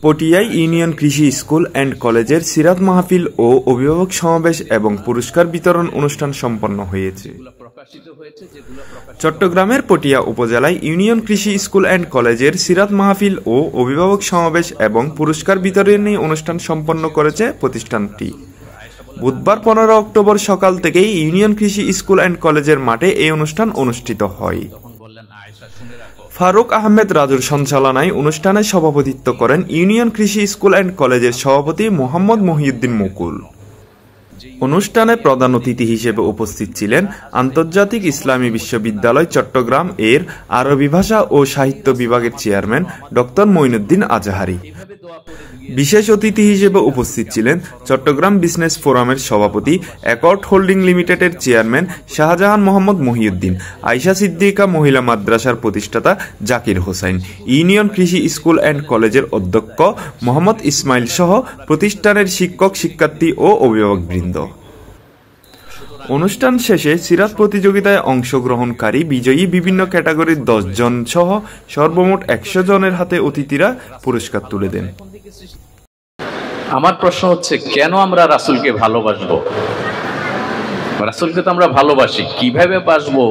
পটিয়ায় union কৃষি school and কলেজের সিরাত মাহফিল ও অভিভাবক সমাবেশ এবং পুরস্কার বিতরণ অনুষ্ঠান সম্পন্ন হয়েছে। চট্টগ্রামের পটিয়া উপজেলায় ইউনিয়ন কৃষি স্কুল অ্যান্ড কলেজের সিরাত মাহফিল ও অভিভাবক সমাবেশ এবং পুরস্কার বিতরণী অনুষ্ঠান সম্পন্ন করেছে প্রতিষ্ঠানটি। বুধবার 15 অক্টোবর সকাল থেকেই ইউনিয়ন কৃষি স্কুল অ্যান্ড কলেজের মাঠে এই অনুষ্ঠান অনুষ্ঠিত হয়। ফারুক আহমেদ রাজুর সঞ্চালনায় অনুষ্ঠানে সভাপতিত্ব করেন ইউনিয়ন কৃষি স্কুল অ্যান্ড কলেজের সভাপতি মোহাম্মদ মহিউদ্দিন মুকুল। অনুষ্ঠানে প্রধান অতিথি হিসেবে উপস্থিত ছিলেন আন্তর্জাতিক ইসলামী বিশ্ববিদ্যালয় চট্টগ্রাম এর আরবি ভাষা ও সাহিত্য বিভাগের চেয়ারম্যান ডক্টর মঈনুদ্দিন আজহারি। বিশেষ অতিথি হিসেবে উপস্থিত ছিলেন চট্টগ্রাম বিজনেস ফোরামের সভাপতি, অ্যাকর্ড হোল্ডিং লিমিটেডের চেয়ারম্যান শাহজাহান মোহাম্মদ মহিউদ্দিন, আয়েশা সিদ্দিকা মহিলা মাদ্রাসার প্রতিষ্ঠাতা জাকির হোসেন, ইউনিয়ন কৃষি স্কুল অ্যান্ড কলেজের অধ্যক্ষ মোহাম্মদ ইসমাইল সহ প্রতিষ্ঠানের শিক্ষক, শিক্ষার্থী ও অভিভাবকবৃন্দ। অনুষ্ঠান শেষে সিরাত প্রতিযোগিতায় অংশগ্রহণকারী বিজয়ী বিভিন্ন ক্যাটাগরির 10 জন সহ সর্বমোট 100 জনের হাতে অতিথিরা পুরস্কার তুলে দেন। আমার প্রশ্ন হচ্ছে, কেন আমরা রাসূলকে ভালোবাসবো? রাসূলকে তো আমরা ভালোবাসি, কিভাবে বাসবো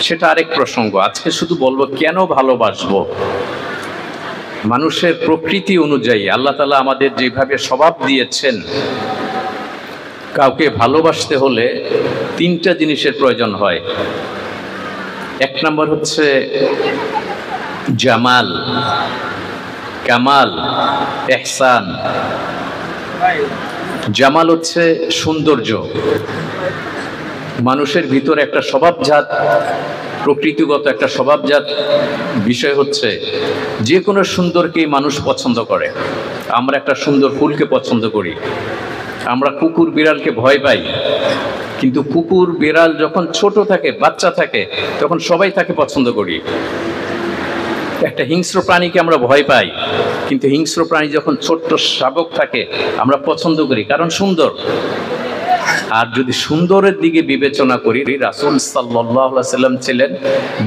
সেটা আরেক প্রসঙ্গ। আজকে শুধু বলবো কেন ভালোবাসবো। মানুষের প্রকৃতি অনুযায়ী আল্লাহ তাআলা আমাদের যেভাবে স্বভাব দিয়েছেন, কাউকে ভালোবাসতে হলে 3টা জিনিসের প্রয়োজন হয়। 1 নম্বর হচ্ছে জামাল, কামাল, ইহসান। জামাল হচ্ছে সৌন্দর্য। মানুষের ভিতরে একটা স্বভাবজাত, প্রকৃতিগত একটা স্বভাবজাত বিষয় হচ্ছে যে কোনো সুন্দরকেই মানুষ পছন্দ করে। আমরা একটা সুন্দর ফুলকে পছন্দ করি, আমরা কুকুর বিড়ালকে ভয় পাই, কিন্তু কুকুর বিড়াল যখন ছোট থাকে, বাচ্চা থাকে, তখন সবাই তাকে পছন্দ করি। একটা হিংস্র প্রাণীকে আমরা ভয় পাই, কিন্তু হিংস্র প্রাণী যখন ছোট্ট শাবক থাকে আমরা পছন্দ করি, কারণ সুন্দর। আর যদি সুন্দরের দিকে বিবেচনা করি, রাসূল সাল্লাল্লাহু আলাইহি ওয়াসাল্লাম ছিলেন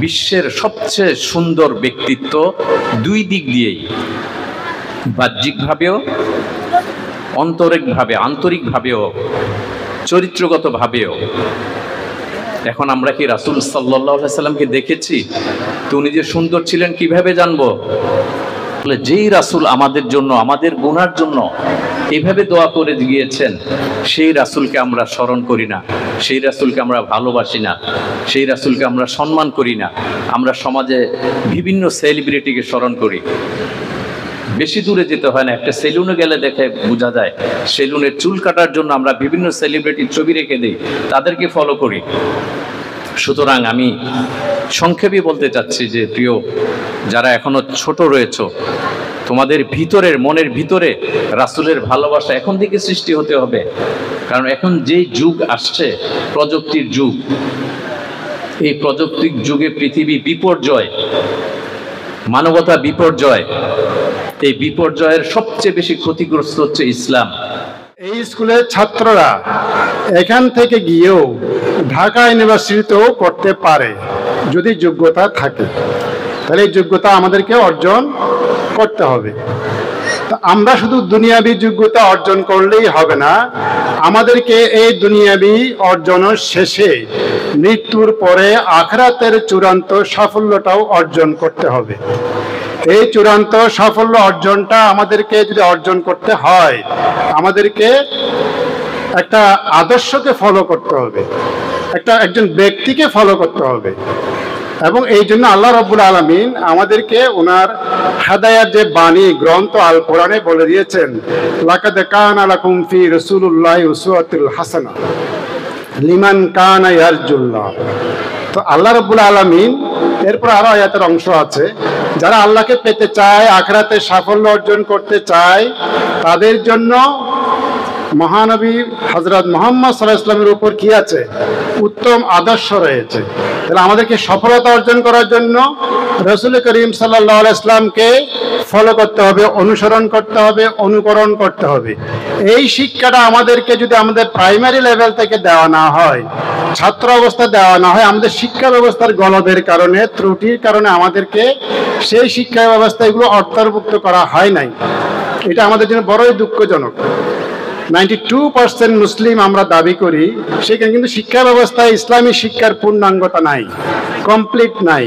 বিশ্বের সবচেয়ে সুন্দর ব্যক্তিত্ব 2 দিক দিয়েই, বাহ্যিকভাবেও, আন্তরিকভাবেও, চরিত্রগতভাবেও। এখন আমরা কি রাসূল সাল্লাল্লাহু আলাইহি ওয়াসাল্লামকে দেখেছি? তো উনি যে সুন্দর ছিলেন কিভাবে জানবো? বলে যেই রাসূল আমাদের জন্য, আমাদের গুনার জন্য এইভাবে দোয়া করে গিয়েছেন, সেই রাসূলকে আমরা স্মরণ করি না, সেই রাসূলকে আমরা ভালোবাসি না, সেই রাসূলকে আমরা সম্মান করি না। আমরা সমাজে বিভিন্ন সেলিব্রিটিকে স্মরণ করি। বেশি দূরে যেতে হয় না, একটা সেলুনে গেলে দেখে বোঝা যায়, সেলুনের চুল কাটার জন্য আমরা বিভিন্ন সেলিব্রিটির ছবি রেখে দিই, তাদেরকে ফলো করি। সুতরাং আমি সংক্ষেপে বলতে চাচ্ছি যে, প্রিয় যারা এখনো ছোট রয়েছে, তোমাদের ভিতরের, মনের ভিতরে রাসূলের ভালোবাসা এখন থেকে সৃষ্টি হতে হবে। কারণ এখন যে যুগ আসছে, প্রযুক্তির যুগ, এই প্রযুক্তির যুগে পৃথিবী বিপর্যয়, মানবতা বিপর্যয়। এই বিপর্যয়ের সবচেয়ে বেশি ক্ষতিগ্রস্ত হচ্ছে ইসলাম। এই স্কুলের ছাত্ররা এখান থেকে গিয়েও ঢাকা ইউনিভার্সিটিতেও পড়তে পারে যদি যোগ্যতা থাকে। তাহলে এই যোগ্যতা আমাদেরকে অর্জন করতে হবে। তো আমরা শুধু দুনিয়াবী যোগ্যতা অর্জন করলেই হবে না, আমাদেরকে এই দুনিয়াবী অর্জনের শেষে, মৃত্যুর পরে আখিরাতের চূড়ান্ত সাফল্যটাও অর্জন করতে হবে। এই চূড়ান্ত সাফল্য অর্জনটা আমাদেরকে যদি অর্জন করতে হয়, আমাদেরকে একটা আদর্শকে ফলো করতে হবে, একজন ব্যক্তিকে ফলো করতে হবে। এবং এই জন্য আল্লাহ রাব্বুল আলামিন আমাদেরকে ওনার হেদায়াত যে বাণী গ্রন্থ আল কোরআনে বলে দিয়েছেন, লাকাদ কানা লাকুম ফি রাসূলিল্লাহি উসওয়াতুল হাসানাহ লিমান কানা ইয়ারজুল্লাহ। তো আল্লাহ রাব্বুল আলামিন, এরপর আরো আয়াতের অংশ আছে, যারা আল্লাহকে পেতে চায়, আখিরাতে সাফল্য অর্জন করতে চায়, তাদের জন্য মহানবী হযরত মুহাম্মদ সাল্লাল্লাহু আলাইহি ওয়াসাল্লামের উপর কি আছে? উত্তম আদর্শ রয়েছে। তাহলে আমাদেরকে সফলতা অর্জন করার জন্য রাসূল করিম সাল্লাল্লাহু আলাইহি ওয়াসাল্লামকে ফলো করতে হবে, অনুসরণ করতে হবে, অনুকরণ করতে হবে। এই শিক্ষাটা আমাদেরকে যদি আমাদের প্রাইমারি লেভেল থেকে দেওয়া না হয়, ছাত্র অবস্থা দেওয়া না হয়, আমাদের শিক্ষা ব্যবস্থার গলদের কারণে, ত্রুটির কারণে আমাদেরকে সেই শিক্ষা ব্যবস্থা এগুলো অন্তর্ভুক্ত করা হয় নাই। এটা আমাদের জন্য বড়ই দুঃখজনক। 92% মুসলিম আমরা দাবি করি, সেখানে কিন্তু শিক্ষা ব্যবস্থায় ইসলামী শিক্ষার পূর্ণাঙ্গতা নাই, কমপ্লিট নাই।